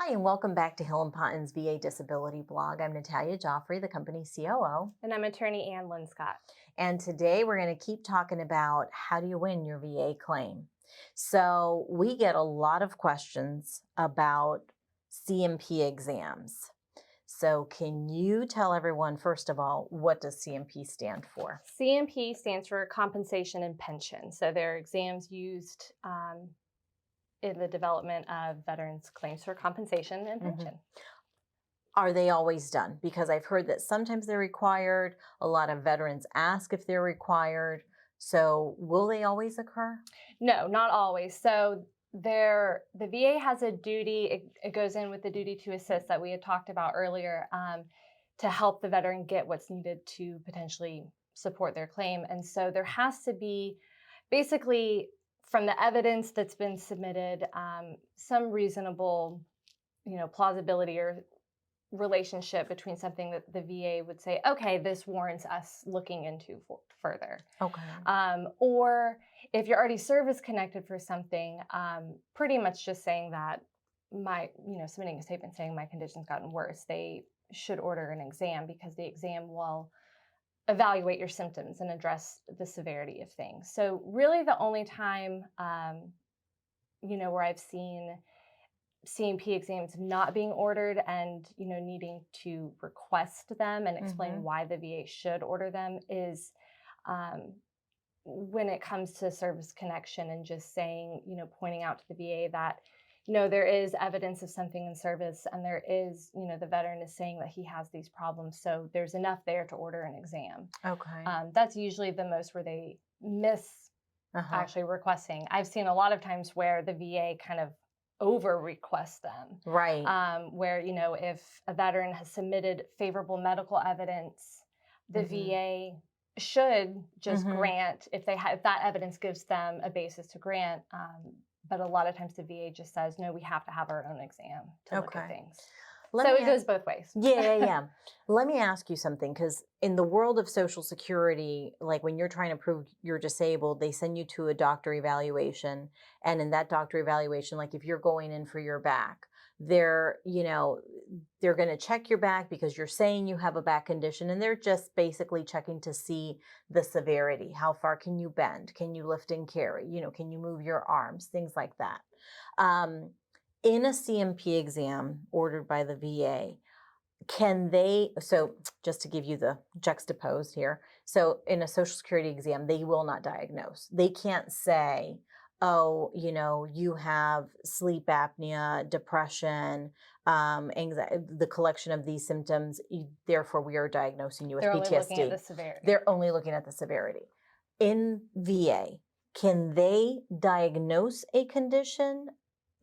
Hi, and welcome back to Hill and Ponton's VA Disability Blog. I'm Natalia, Jofre, the company COO. And I'm attorney Ann Linscott. And today we're going to keep talking about how do you win your VA claim. So we get a lot of questions about C&P exams. So can you tell everyone, first of all, what does C&P stand for? C&P stands for compensation and pension. So they're exams used in the development of veterans' claims for compensation and pension. Are they always done? Because I've heard that sometimes they're required. A lot of veterans ask if they're required. So will they always occur? No, not always. So the VA has a duty, it goes in with the duty to assist that we had talked about earlier, to help the veteran get what's needed to potentially support their claim. And so there has to be, basically, from the evidence that's been submitted, some reasonable, plausibility or relationship between something that the VA would say, okay, this warrants us looking into further. Okay. Or if you're already service connected for something, pretty much just saying that submitting a statement saying my condition's gotten worse, they should order an exam because the exam will evaluate your symptoms and address the severity of things. So really the only time, where I've seen C&P exams not being ordered and, needing to request them and explain why the VA should order them is when it comes to service connection and just saying, pointing out to the VA that, there is evidence of something in service and there is, the veteran is saying that he has these problems. So there's enough there to order an exam. Okay. That's usually the most where they miss actually requesting. I've seen a lot of times where the VA kind of over request them. Right. Where, if a veteran has submitted favorable medical evidence, the VA should just grant if that evidence gives them a basis to grant. But a lot of times the VA just says, no, we have to have our own exam to look at things. So it goes both ways. Yeah. Let me ask you something, because in the world of Social Security, like when you're trying to prove you're disabled, they send you to a doctor evaluation. And in that doctor evaluation, like if you're going in for your back, they're going to check your back because you're saying you have a back condition. And they're just basically checking to see the severity. How far can you bend? Can you lift and carry? Can you move your arms? Things like that. In a C&P exam ordered by the VA, so just to give you the juxtaposed here, so in a Social Security exam, they will not diagnose. They can't say, oh, you have sleep apnea, depression, anxiety, the collection of these symptoms, therefore we are diagnosing you with They're PTSD. only looking at the severity. They're only looking at the severity. In VA, can they diagnose a condition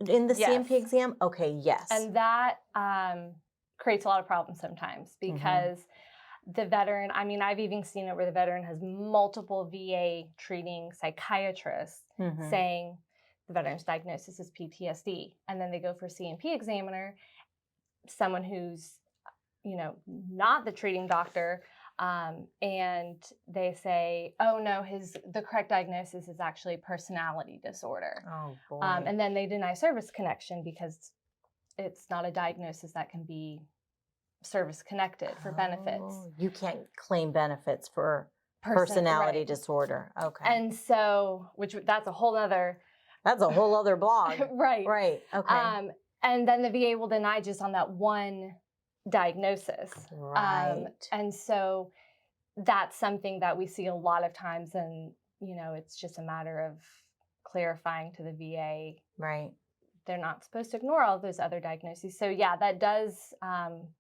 in the C&P exam? Okay, yes. And that creates a lot of problems sometimes because the veteran, I've even seen it where the veteran has multiple VA treating psychiatrists saying the veteran's diagnosis is PTSD. And then they go for a C&P examiner, someone who's, not the treating doctor, and they say, oh no, the correct diagnosis is actually personality disorder. Oh boy. And then they deny service connection because it's not a diagnosis that can be service connected for benefits. You can't claim benefits for personality disorder. Okay. And so, that's a whole other blog. Right. Okay. And then the VA will deny just on that one diagnosis. Right. And so that's something that we see a lot of times, and it's just a matter of clarifying to the VA. Right. They're not supposed to ignore all those other diagnoses. So yeah, that does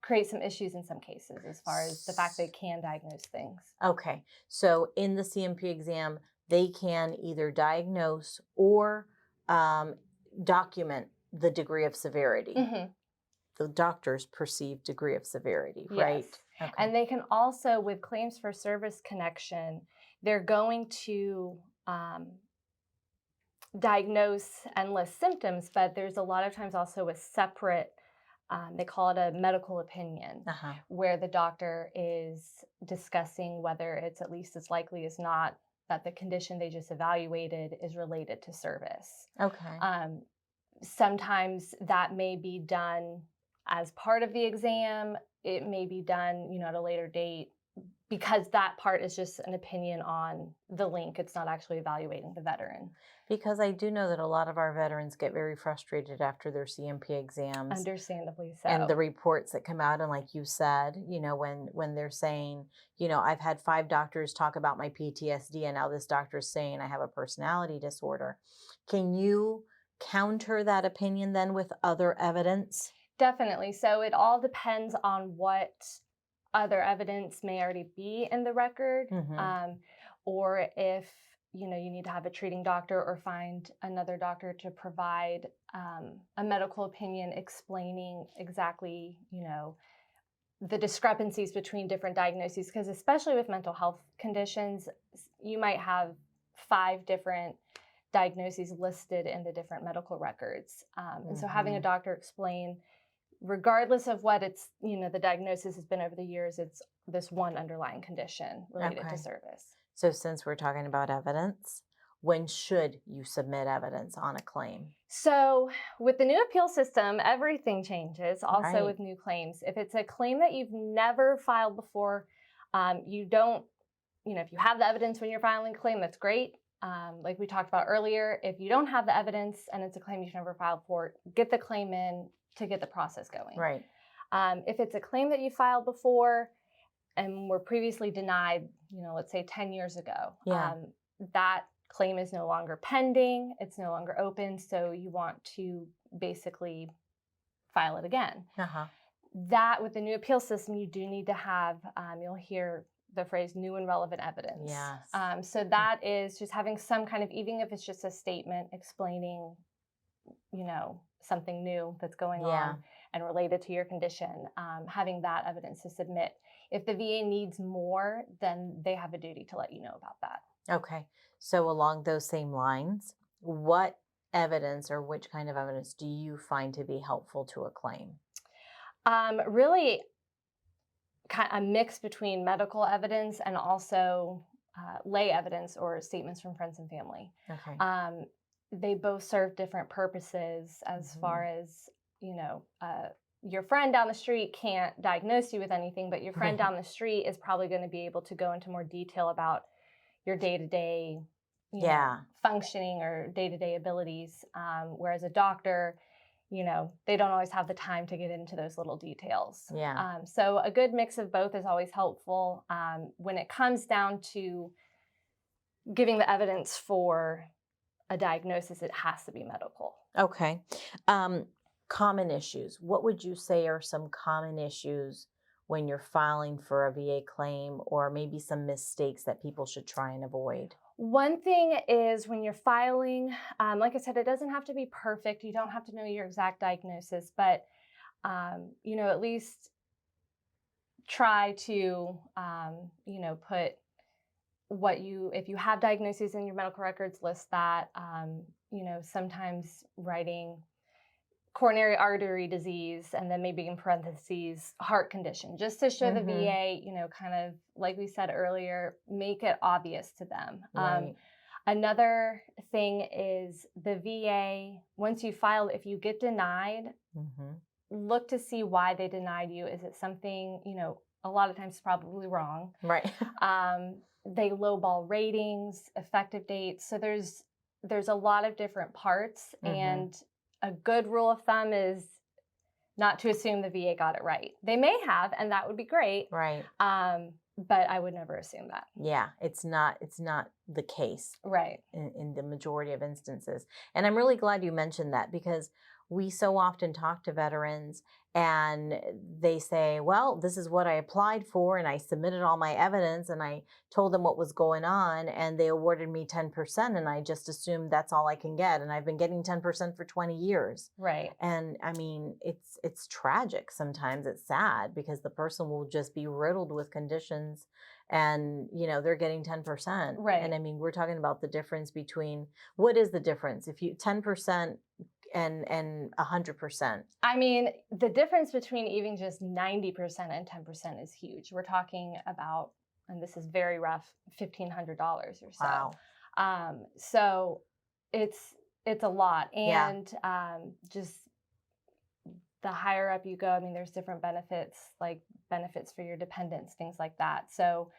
create some issues in some cases as far as the fact they can diagnose things. Okay. So in the C&P exam, they can either diagnose or document the degree of severity. The doctor's perceived degree of severity, right? Yes. Okay. And they can also, with claims for service connection, they're going to diagnose and list symptoms, but there's a lot of times also a separate, they call it a medical opinion, where the doctor is discussing whether it's at least as likely as not that the condition they just evaluated is related to service. Okay. Sometimes that may be done as part of the exam. It may be done, at a later date, because that part is just an opinion on the link. It's not actually evaluating the veteran. Because I do know that a lot of our veterans get very frustrated after their C&P exams. Understandably so. And the reports that come out, and like you said, when they're saying, I've had 5 doctors talk about my PTSD, and now this doctor's saying I have a personality disorder. Can you counter that opinion then with other evidence? Definitely. So it all depends on what other evidence may already be in the record, or if you need to have a treating doctor or find another doctor to provide a medical opinion explaining exactly the discrepancies between different diagnoses, because especially with mental health conditions, you might have 5 different diagnoses listed in the different medical records, and so having a doctor explain, regardless of what it's the diagnosis has been over the years, it's this one underlying condition related to service. So since we're talking about evidence, when should you submit evidence on a claim? So with the new appeal system, everything changes. Also Right. with new claims, if it's a claim that you've never filed before, you don't, if you have the evidence when you're filing a claim, that's great. Like we talked about earlier, if you don't have the evidence and it's a claim you've never filed for, get the claim in to get the process going. Right. If it's a claim that you filed before and were previously denied, let's say 10 years ago, that claim is no longer pending, it's no longer open, so you want to basically file it again. That, with the new appeal system, you do need to have, you'll hear the phrase new and relevant evidence. Yes. So that is just having some kind of, even if it's just a statement explaining, something new that's going on and related to your condition, having that evidence to submit. If the VA needs more, then they have a duty to let you know about that. Okay. So along those same lines, what evidence or which kind of evidence do you find to be helpful to a claim? Really a mix between medical evidence and also lay evidence or statements from friends and family. Okay. They both serve different purposes as far as, your friend down the street can't diagnose you with anything, but your friend down the street is probably going to be able to go into more detail about your day-to-day functioning or day-to-day abilities. Whereas a doctor, they don't always have the time to get into those little details. So a good mix of both is always helpful. When it comes down to giving the evidence for a diagnosis, it has to be medical. Okay. Common issues. What would you say are some common issues when you're filing for a VA claim, or maybe some mistakes that people should try and avoid? One thing is when you're filing, like I said, it doesn't have to be perfect. You don't have to know your exact diagnosis, but at least try to put if you have diagnoses in your medical records, list that. Sometimes writing coronary artery disease and then maybe in parentheses heart condition, just to show the VA, kind of like we said earlier, make it obvious to them. Right. Another thing is the VA, once you file, if you get denied, look to see why they denied you. Is it something, a lot of times it's probably wrong. Right. They lowball ratings, effective dates. So there's a lot of different parts, and a good rule of thumb is not to assume the VA got it right. They may have, and that would be great. Right. But I would never assume that. Yeah, it's not the case. Right. In the majority of instances. And I'm really glad you mentioned that, because we so often talk to veterans and they say, well, this is what I applied for and I submitted all my evidence and I told them what was going on and they awarded me 10% and I just assumed that's all I can get. And I've been getting 10% for 20 years. Right. And I mean, it's tragic. Sometimes it's sad because the person will just be riddled with conditions and, they're getting 10%. Right. And I mean, we're talking about the difference between, what is the difference? If you 10% and 100%. I mean, the difference between even just 90% and 10% is huge. We're talking about, and this is very rough, $1,500 or so. Wow. So it's It's a lot. Yeah. And just the higher up you go, I mean, there's different benefits, like benefits for your dependents, things like that. So,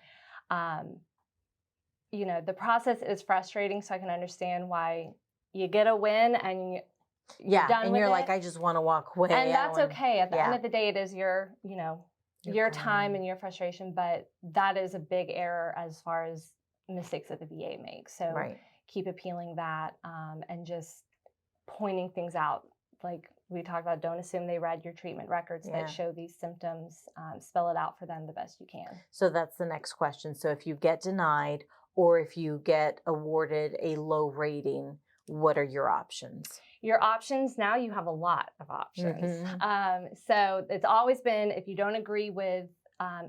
the process is frustrating. So I can understand why you get a win and you're done and with you're it. like, I just want to walk away. And that's okay. At the end yeah. of the day, it is your time and your frustration, but that is a big error as far as mistakes that the VA makes. So Right. keep appealing that and just pointing things out. Like we talked about, don't assume they read your treatment records Yeah. that show these symptoms. Spell it out for them the best you can. So that's the next question. So if you get denied or if you get awarded a low rating, what are your options? Your options, now you have a lot of options. Mm-hmm. So it's always been, if you don't agree with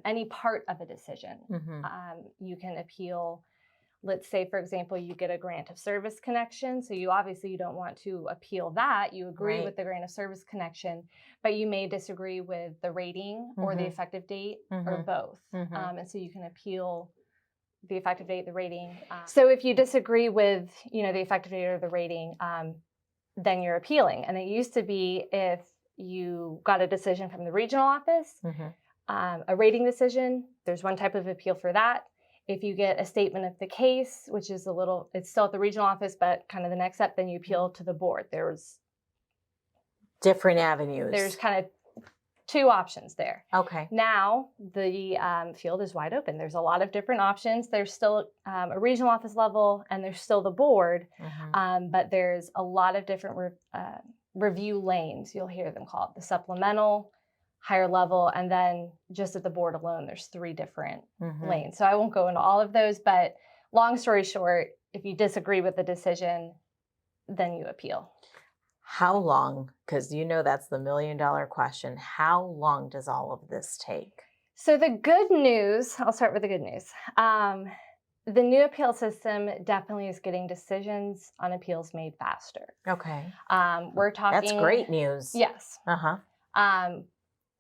any part of a decision, Mm-hmm. you can appeal. Let's say, for example, you get a grant of service connection. So you obviously don't want to appeal that. You agree Right. with the grant of service connection, but you may disagree with the rating or the effective date or both. And so you can appeal the effective date, the rating. So if you disagree with, the effective date or the rating, then you're appealing. And it used to be if you got a decision from the regional office, a rating decision, there's one type of appeal for that. If you get a statement of the case, which is it's still at the regional office, but kind of the next step, then you appeal to the board. There's different avenues. There's kind of two options there. Okay. Now the field is wide open. There's a lot of different options. There's still a regional office level, and there's still the board, but there's a lot of different review lanes. You'll hear them called the supplemental, higher level, and then just at the board alone, there's 3 different lanes. So I won't go into all of those, but long story short, if you disagree with the decision, then you appeal. How long, because that's the $1 million question, how long does all of this take? So the good news, I'll start with the good news. The new appeal system definitely is getting decisions on appeals made faster. Okay. We're talking... That's great news. Yes. Uh-huh.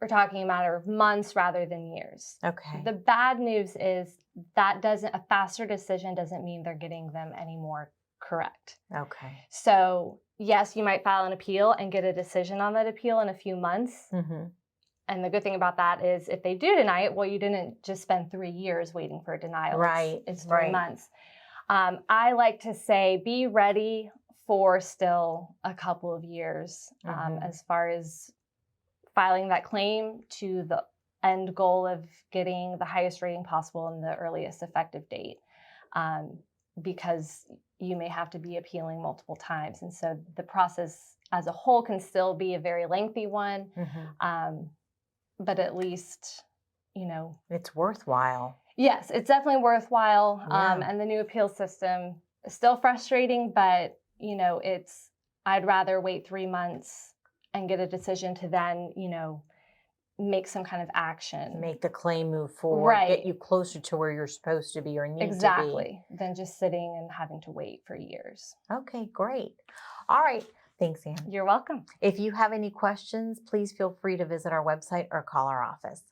We're talking a matter of months rather than years. Okay. The bad news is a faster decision doesn't mean they're getting them any more correct. Okay. So yes, you might file an appeal and get a decision on that appeal in a few months. And the good thing about that is if they do deny it, well, you didn't just spend 3 years waiting for a denial. Right. It's 3 months. I like to say be ready for still a couple of years as far as filing that claim to the end goal of getting the highest rating possible and the earliest effective date, because you may have to be appealing multiple times. And so the process as a whole can still be a very lengthy one, but at least, it's worthwhile. Yes, it's definitely worthwhile. Yeah. And the new appeal system is still frustrating, but, I'd rather wait 3 months and get a decision to then, make some kind of action. Make the claim move forward, Right. Get you closer to where you're supposed to be or need Exactly. Than just sitting and having to wait for years. Okay, great. All right. Thanks, Anne. You're welcome. If you have any questions, please feel free to visit our website or call our office.